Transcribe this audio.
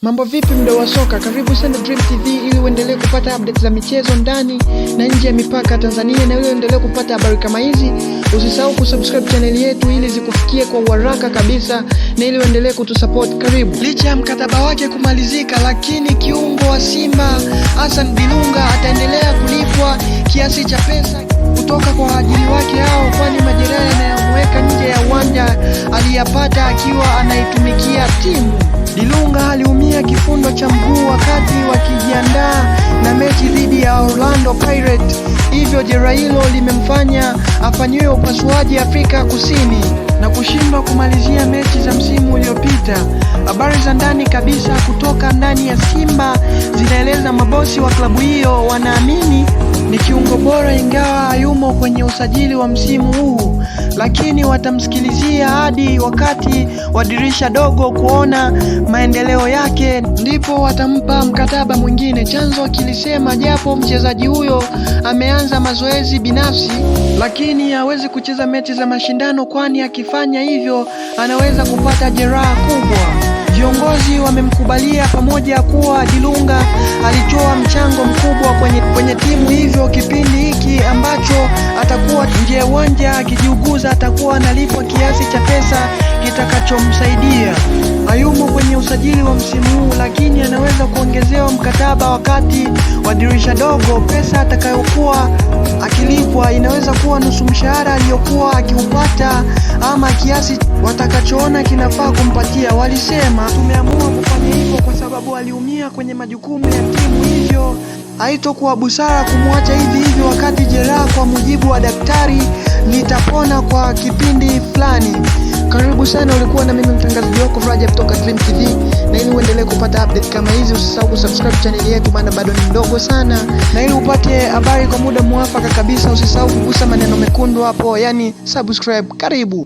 Mambo vipi mdau wa soka? Karibu sana Dream TV ili uendelee kupata update za michezo ndani na nje ya mipaka Tanzania, na ili uendelee kupata habari kama hizi, usisahau kusubscribe channel yetu ili zikufikie kwa haraka kabisa, na ili uendelee kutusupport. Karibu. Licha ya mkataba wake kumalizika, lakini kiungo wa Simba Hassan Dilunga ataendelea kulipwa kiasi cha pesa kutoka kwa waajiri wake hao, kwani majeraha yanayomweka nje ya uwanja aliyapata akiwa anaitumikia timu. Dilunga aliumia kifundo cha mguu wakati wakijiandaa na mechi dhidi ya Orlando Pirates, hivyo jeraha hilo limemfanya afanyiwe upasuaji Afrika Kusini na kushindwa kumalizia mechi za msimu uliopita. Habari za ndani kabisa kutoka ndani ya Simba zinaeleza mabosi wa klabu hiyo wanaamini ni kiungo bora, ingawa hayumo kwenye usajili wa msimu huu, lakini watamsikilizia hadi wakati wa dirisha dogo kuona maendeleo yake, ndipo watampa mkataba mwingine. Chanzo kilisema japo mchezaji huyo ameanza mazoezi binafsi, lakini hawezi kucheza mechi za mashindano, kwani akifanya hivyo anaweza kupata jeraha kubwa. Viongozi wamemkubalia pamoja kuwa Dilunga alitoa mchango mkubwa kwenye timu, hivyo kipindi hiki ambacho atakuwa nje ya uwanja akijiuguza atakuwa analipwa kiasi cha pesa kitakachomsaidia. Hayumo kwenye usajili wa msimu huu, lakini anaweza kuongezewa mkataba wakati wa dirisha dogo. Pesa atakayokuwa akilipwa inaweza kuwa nusu mshahara aliyokuwa akiupata ama kiasi watakachoona kinafaa kumpatia. Walisema tumeamua kufanya hivyo kwa sababu aliumia kwenye majukumu ya timu, hivyo haitokuwa busara kumwacha hivi wakati jeraha, kwa mujibu wa daktari, litapona kwa kipindi fulani. Karibu sana, ulikuwa na mimi mtangazaji wako Rajab kutoka Dream TV, na ili uendelee kupata update kama hizi usisahau kusubscribe channel yetu, maana bado ni mdogo sana, na ili upate habari kwa muda mwafaka kabisa usisahau kugusa maneno mekundu hapo, yani subscribe. Karibu.